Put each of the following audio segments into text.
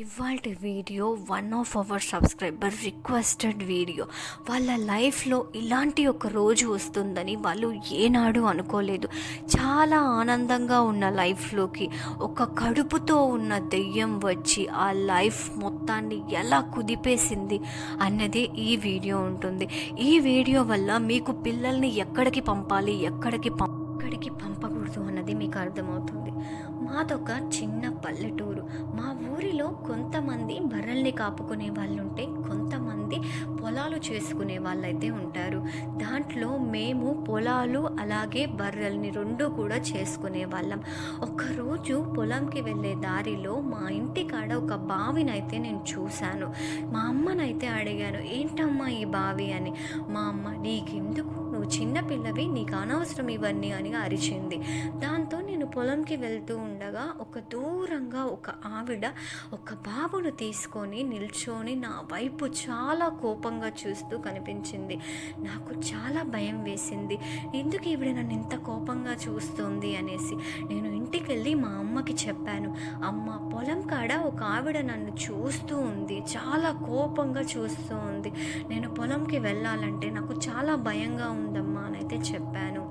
ఇవాల్టి video one of our subscriber requested video. వాళ్ళ లైఫ్లో ఇలాంటి ఒక రోజు వస్తుందని వాళ్ళు ఏనాడు అనుకోలేదు. చాలా ఆనందంగా ఉన్న లైఫ్లోకి ఒక కడుపుతో ఉన్న దెయ్యం వచ్చి ఆ లైఫ్ మొత్తాన్ని ఎలా కుదిపేసింది అన్నదే ఈ వీడియో ఉంటుంది. ఈ వీడియో వల్ల మీకు పిల్లల్ని ఎక్కడికి పంపాలి, ఎక్కడికి పంపకూడదు అన్నది మీకు అర్థమవుతుంది. మాదొక చిన్న పల్లెటూరు. మా ఊరిలో కొంతమంది బర్రెల్ని కాపుకునే వాళ్ళు ఉంటే, కొంతమంది పొలాలు చేసుకునే వాళ్ళైతే ఉంటారు. దాంట్లో మేము పొలాలు అలాగే బర్రెల్ని రెండు కూడా చేసుకునే వాళ్ళం. ఒకరోజు పొలంకి వెళ్ళే దారిలో మా ఇంటి కాడ ఒక బావినైతే నేను చూశాను. మా అమ్మనైతే అడిగాను, ఏంటమ్మా ఈ బావి అని. మా అమ్మ, నీకెందుకు, నువ్వు చిన్నపిల్లవి, నీకు అనవసరం ఇవన్నీ అని అరిచింది. దాంతో నేను పొలంకి వెళ్తూ ఉండగా ఒక దూరంగా ఒక ఆవిడ ఒక బాబును తీసుకొని నిల్చొని నా వైపు చాలా కోపంగా చూస్తూ కనిపించింది. నాకు చాలా భయం వేసింది. ఎందుకు ఈవిడ నన్ను ఇంత కోపంగా చూస్తుంది అనేసి నేను ఇంటికి వెళ్ళి మా అమ్మకి చెప్పాను. అమ్మ, పొలం కాడ ఒక ఆవిడ నన్ను చూస్తూ ఉంది, చాలా కోపంగా చూస్తూ ఉంది. నేను పొలంకి వెళ్ళాలంటే నాకు చాలా భయంగా ఉందమ్మా అని అయితే చెప్పాను.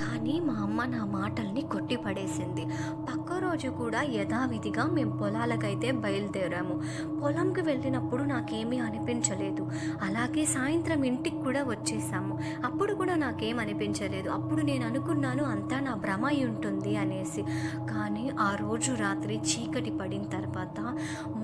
కానీ మా అమ్మ నా మాటల్ని కొట్టిపడేసింది. పక్క రోజు కూడా యథావిధిగా మేము పొలాలకైతే బయలుదేరాము. పొలంకి వెళ్ళినప్పుడు నాకేమీ అనిపించలేదు. అలాగే సాయంత్రం ఇంటికి కూడా వచ్చేసాము. అప్పుడు కూడా నాకేం అనిపించలేదు. అప్పుడు నేను అనుకున్నాను అంతా నా భ్రమ అయి ఉంటుంది అనేసి. కానీ ఆ రోజు రాత్రి చీకటి పడిన తర్వాత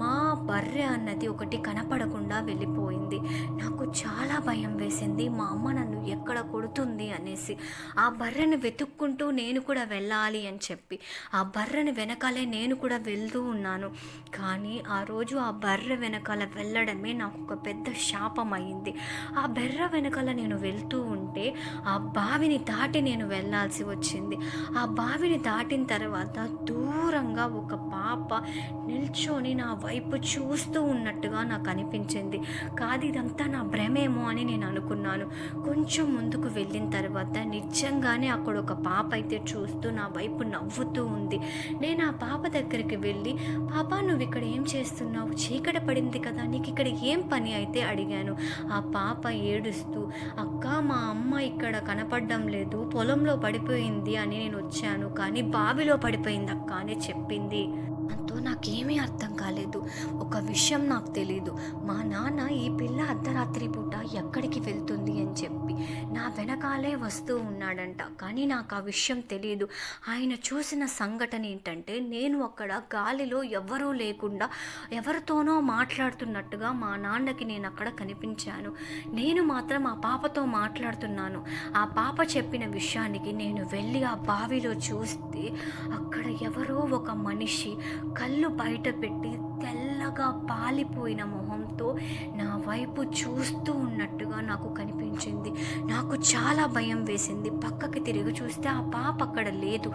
మా బర్రె అన్నది ఒకటి కనపడకుండా వెళ్ళిపోయింది. నాకు చాలా భయం వేసింది. మా అమ్మ నన్ను ఎక్కడ కొడుతుంది అనేసి ఆ బర్రెను వెతుక్కుంటూ నేను కూడా వెళ్ళాలి అని చెప్పి ఆ బర్రెని వెనకాలే నేను కూడా వెళ్తూ ఉన్నాను. కానీ ఆ రోజు ఆ బర్రె వెనకాల వెళ్ళడమే నాకు ఒక పెద్ద శాపం అయింది. ఆ బర్రె వెనకాల నేను వెళ్తూ ఉంటే ఆ బావిని దాటి నేను వెళ్ళాల్సి వచ్చింది. ఆ బావిని దాటిన తర్వాత దూరంగా ఒక పాప నిల్చొని నా వైపు చూస్తూ ఉన్నట్టుగా నాకు అనిపించింది. కాదు, ఇదంతా నా భ్రమేమో అని నేను అనుకున్నాను. కొంచెం ముందుకు వెళ్ళిన తర్వాత నిజంగానే అక్కడ ఒక పాప అయితే చూస్తూ నా వైపు నవ్వుతూ ఉంది. నేను ఆ పాప దగ్గరికి వెళ్ళి, పాప, నువ్వు ఇక్కడ ఏం చేస్తున్నావు, చీకటి పడింది కదా, నీకు ఇక్కడ ఏం పని అయితే అడిగాను. ఆ పాప ఏడుస్తూ, అక్క, మా అమ్మ ఇక్కడ కనపడడం లేదు, పొలంలో పడిపోయింది అని నేను వచ్చాను, కానీ బావిలో పడిపోయింది అక్క అని చెప్పింది. దాంతో నాకేమీ అర్థం కాలేదు. ఒక విషయం నాకు తెలీదు. మా నాన్న ఈ పిల్ల అర్ధరాత్రి పూట ఎక్కడికి వెళ్తుంది అని చెప్పి నా వెనకాలే వస్తూ ఉన్నాడంట. కానీ నాకు ఆ విషయం తెలియదు. ఆయన చూసిన సంఘటన ఏంటంటే, నేను అక్కడ గాలిలో ఎవరూ లేకుండా ఎవరితోనో మాట్లాడుతున్నట్టుగా మా నాన్నకి నేను అక్కడ కనిపించాను. నేను మాత్రం ఆ పాపతో మాట్లాడుతున్నాను. ఆ పాప చెప్పిన విషయానికి నేను వెళ్ళి ఆ బావిలో చూస్తే అక్కడ ఎవరో ఒక మనిషి కళ్ళు బయట పెట్టి తెల్లగా పాలిపోయిన మొహంతో నా వైపు చూస్తూ ఉన్నట్టుగా నాకు కనిపించింది. నాకు చాలా భయం వేసింది. పక్కకి తిరిగి చూస్తే ఆ పాప అక్కడ లేదు.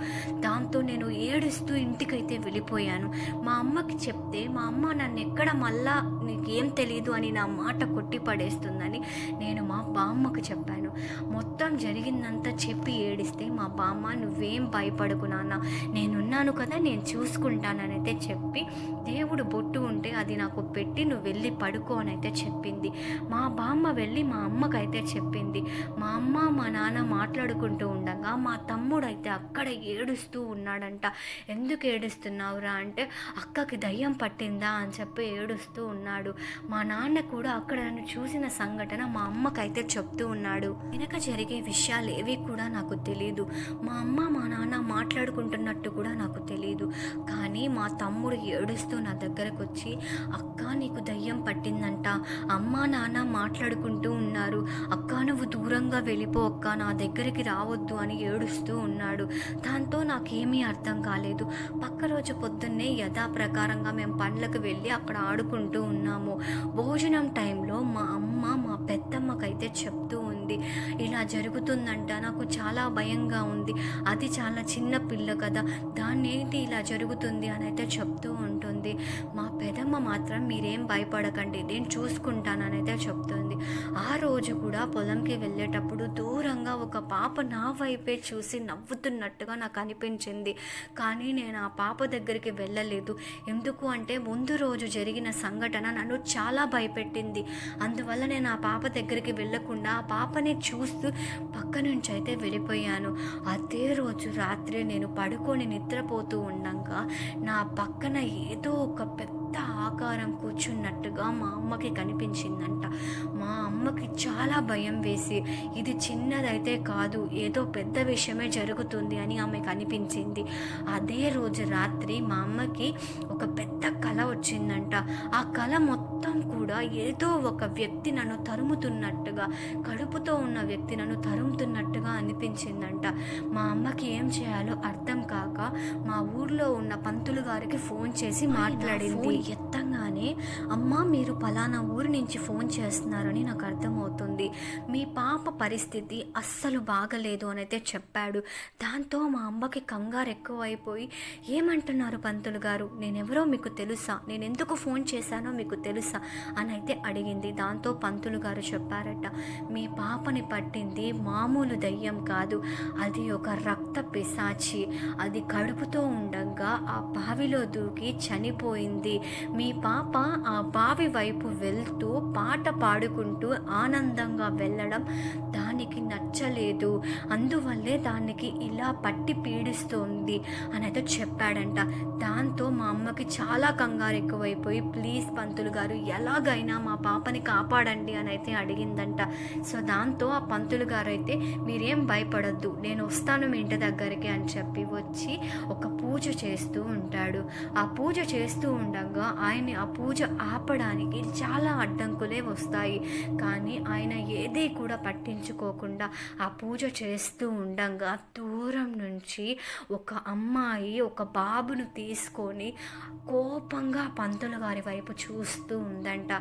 దాంతో నేను ఏడుస్తూ ఇంటికైతే వెళ్ళిపోయాను. మా అమ్మకి చెప్తే మా అమ్మ నన్ను ఎక్కడ మళ్ళా నీకేం తెలీదు అని నా మాట కొట్టి పడేస్తుందని నేను మా బామ్మకు చెప్పాను. మొత్తం జరిగిందంతా చెప్పి ఏడిస్తే మా బామ్మ, నువ్వేం భయపడకు నాన్న, నేనున్నాను కదా, నేను చూసుకుంటానని అయితే చెప్పి, దేవుడు బొట్టు ఉంటే అది నాకు పెట్టి నువ్వు వెళ్ళి పడుకో అని అయితే చెప్పింది. మా బామ్మ వెళ్ళి మా అమ్మకైతే చెప్పింది. మా అమ్మ మా నాన్న మాట్లాడుకుంటూ ఉండగా మా తమ్ముడు అయితే అక్కడ ఏడుస్తూ ఉన్నాడంట. ఎందుకు ఏడుస్తున్నావురా అంటే, అక్కకి దయ్యం పట్టిందా అని చెప్పి ఏడుస్తూ ఉన్నాడు. మా నాన్న కూడా అక్కడ నన్ను చూసిన సంఘటన మా అమ్మకైతే చెప్తూ ఉన్నాడు. వెనక జరిగే విషయాలు ఏవి కూడా నాకు తెలీదు. మా అమ్మ మా నాన్న మాట్లాడుకుంటున్నట్టు కూడా నాకు తెలీదు. కానీ మా తమ్ముడు ఏడుస్తూ నా దగ్గరకు వచ్చి, అక్క, నీకు దయ్యం పట్టిందంట, అమ్మ నాన్న మాట్లాడుకుంటూ ఉన్నారు, అక్క నువ్వు దూరంగా వెళ్ళిపో అక్క, నా దగ్గరికి రావద్దు అని ఏడుస్తూ ఉన్నాడు. దాంతో నాకేమీ అర్థం కాలేదు. పక్క రోజు పొద్దున్నే యథాప్రకారంగా మేము పండ్లకు వెళ్ళి అక్కడ ఆడుకుంటూ ఉన్నాము. భోజనం టైంలో మా అమ్మ మా పెద్దమ్మకైతే చెప్తూ ఉంది, ఇలా జరుగుతుందంట, నాకు చాలా భయంగా ఉంది, అది చాలా చిన్న పిల్ల కదా, దాన్ని ఏంటి ఇలా జరుగుతుంది అని అయితే చెప్తూ ఉంటుంది. మా పెదమ్మ మాత్రం మీరేం భయపడకండి, నేను చూసుకుంటానని అయితే చెప్తుంది. ఆ రోజు కూడా పొలంకి వెళ్ళేటప్పుడు దూరంగా ఒక పాప నా వైపే చూసి నవ్వుతున్నట్టుగా నాకు అనిపించింది. కానీ నేను ఆ పాప దగ్గరికి వెళ్ళలేదు. ఎందుకు అంటే ముందు రోజు జరిగిన సంఘటన నన్ను చాలా భయపెట్టింది. అందువల్ల నేను ఆ పాప దగ్గరికి వెళ్ళకుండా ఆ పాపని చూస్తూ పక్క నుంచి అయితే వెళ్ళిపోయాను. అదే రోజు రాత్రి నేను పడుకొని నిద్రపోతూ ఉండగా నా పక్కన ఏదో ఒక పెద్ద ఆకారం కూర్చున్నట్టుగా మా అమ్మకి కనిపించిందంట. మా అమ్మకి చాలా భయం వేసి, ఇది చిన్నదైతే కాదు, ఏదో పెద్ద విషయమే జరుగుతుంది అని ఆమెకు అనిపించింది. అదే రోజు రాత్రి మా అమ్మకి ఒక పెద్ద కల వచ్చిందంట. ఆ కల మొత్తం కూడా ఏదో ఒక వ్యక్తి నన్ను తరుముతున్నట్టుగా, కడుపుతో ఉన్న వ్యక్తి నన్ను తరుముతున్నట్టుగా అనిపించిందంట. మా అమ్మకి ఏం చేయాలో అర్థం కాక మా ఊర్లో ఉన్న పంతులు గారికి ఫోన్ చేసి మాట్లాడింది. ఎత్తంగానే, అమ్మ మీరు పలానా ఊరి నుంచి ఫోన్ చేస్తున్నారని నాకు అర్థమవుతుంది, మీ పాప పరిస్థితి అస్సలు బాగలేదు అని అయితే చెప్పాడు. దాంతో మా అమ్మకి కంగారు ఎక్కువైపోయి, ఏమంటున్నారు పంతులు గారు, నేనెవరో మీకు తెలుసా, నేను ఎందుకు ఫోన్ చేశానో మీకు తెలుసా అని అయితే అడిగింది. దాంతో పంతులు గారు చెప్పారట, మీ పాపని పట్టింది మామూలు దయ్యం కాదు, అది ఒక రక్త పిశాచి, అది కడుపుతో ఉండగా ఆ బావిలో దూకి చనిపోయింది. మీ పాప ఆ బావి వైపు వెళ్తూ పాట పాడుకుంటూ ఆనందంగా వెళ్ళడం దానికి నచ్చలేదు, అందువల్లే దానికి ఇలా పట్టి పీడిస్తోంది అని అయితే చెప్పాడంట. దాంతో మా అమ్మకి చాలా కంగారు ఎక్కువైపోయి, ప్లీజ్ పంతులు గారు ఎలాగైనా మా పాపని కాపాడండి అని అయితే అడిగిందంట. సో దాంతో ఆ పంతులు గారు అయితే, మీరేం భయపడొద్దు, నేను వస్తాను మీ ఇంటి దగ్గరికి అని చెప్పి వచ్చి ఒక పూజ చేస్తూ ఉంటాడు. ఆ పూజ చేస్తూ ఉండగా ఆయన్ని ఆ పూజ ఆపడానికి చాలా అడ్డంకులే వస్తాయి. కానీ ఆయన ఏదీ కూడా పట్టించుకోకుండా ఆ పూజ చేస్తూ ఉండగా దూరం నుంచి ఒక అమ్మాయి ఒక బాబును తీసుకొని కోపంగా పంతులు గారి వైపు చూస్తూ ఉందంట.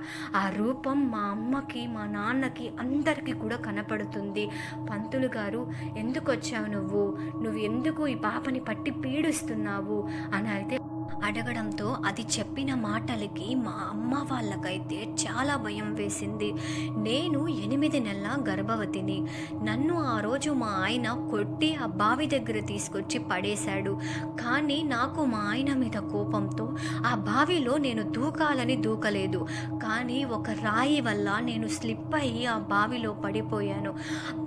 ఆ రూపం మా అమ్మకి, మా నాన్నకి, అందరికీ కూడా కనపడుతుంది. పంతులు గారు, ఎందుకు వచ్చావు నువ్వు ఎందుకు ఈ పాపని పట్టి పీడిస్తున్నావు అని అయితే అడగడంతో అది చెప్పిన మాటలకి మా అమ్మ వాళ్ళకైతే చాలా భయం వేసింది. నేను 8 నెలల గర్భవతిని. నన్ను ఆ రోజు మా ఆయన కొట్టి ఆ బావి దగ్గర తీసుకొచ్చి పడేశాడు. కానీ నాకు మా ఆయన మీద కోపంతో ఆ బావిలో నేను దూకాలని దూకలేదు. కానీ ఒక రాయి వల్ల నేను స్లిప్ అయ్యి ఆ బావిలో పడిపోయాను.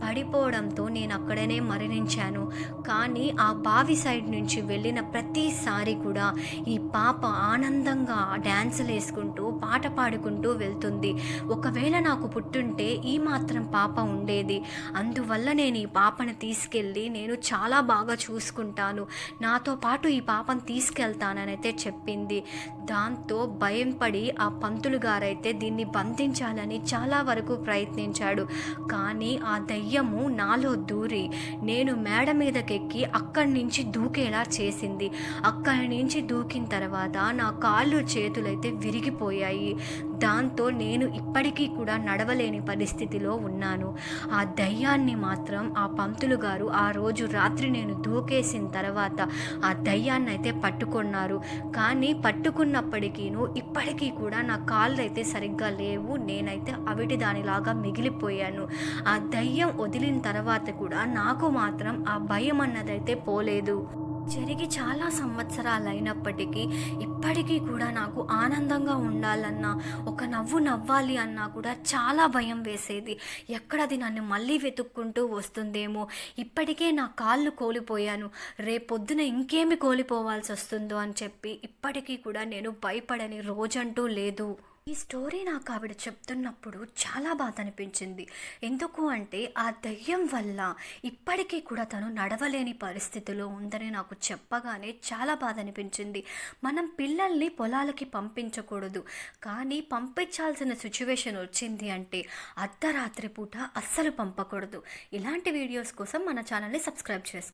పడిపోవడంతో నేను అక్కడనే మరణించాను. కానీ ఆ బావి సైడ్ నుంచి వెళ్ళిన ప్రతిసారి కూడా ఈ పాప ఆనందంగా డ్యాన్సులు వేసుకుంటూ పాట పాడుకుంటూ వెళ్తుంది. ఒకవేళ నాకు పుట్టుంటే ఈ మాత్రం పాప ఉండేది. అందువల్ల నేను ఈ పాపను తీసుకెళ్ళి నేను చాలా బాగా చూసుకుంటాను, నాతో పాటు ఈ పాపను తీసుకెళ్తానని అయితే చెప్పింది. దాంతో భయం పడి ఆ పంతులు గారైతే దీన్ని బంధించాలని చాలా వరకు ప్రయత్నించాడు. కానీ ఆ దయ్యము నాలో దూరి నేను మేడ మీదకెక్కి అక్కడి నుంచి దూకేలా చేసింది. అక్కడి నుంచి దూకిన తర్వాత నా కాళ్ళు చేతులైతే విరిగిపోయాయి. దాంతో నేను ఇప్పటికీ కూడా నడవలేని పరిస్థితిలో ఉన్నాను. ఆ దయ్యాన్ని మాత్రం ఆ పంతులు గారు ఆ రోజు రాత్రి నేను దూకేసిన తర్వాత ఆ దయ్యాన్ని అయితే పట్టుకున్నారు. కానీ పట్టుకున్నప్పటికీను ఇప్పటికీ కూడా నా కాళ్ళు అయితే సరిగ్గా లేవు. నేనైతే అవిటి దానిలాగా మిగిలిపోయాను. ఆ దయ్యం వదిలిన తర్వాత కూడా నాకు మాత్రం ఆ భయం అన్నదైతే పోలేదు. జరిగి చాలా సంవత్సరాలు అయినప్పటికీ ఇప్పటికీ కూడా నాకు ఆనందంగా ఉండాలన్నా, ఒక నవ్వు నవ్వాలి అన్నా కూడా చాలా భయం వేసేది. ఎక్కడది నన్ను మళ్ళీ వెతుక్కుంటూ వస్తుందేమో, ఇప్పటికే నా కాళ్ళు కోల్పోయాను, రేపొద్దున ఇంకేమి కోల్పోవాల్సి వస్తుందో అని చెప్పి ఇప్పటికీ కూడా నేను భయపడని రోజంటూ లేదు. ఈ స్టోరీ నాకు ఆవిడ చెప్తున్నప్పుడు చాలా బాధ అనిపించింది. ఎందుకు అంటే ఆ దయ్యం వల్ల ఇప్పటికీ కూడా తను నడవలేని పరిస్థితిలో ఉందని నాకు చెప్పగానే చాలా బాధ అనిపించింది. మనం పిల్లల్ని పొలాలకి పంపించకూడదు, కానీ పంపించాల్సిన సిచ్యువేషన్ వచ్చింది అంటే అర్ధరాత్రి పూట అస్సలు పంపకూడదు. ఇలాంటి వీడియోస్ కోసం మన ఛానల్ని సబ్స్క్రైబ్ చేసుకోండి.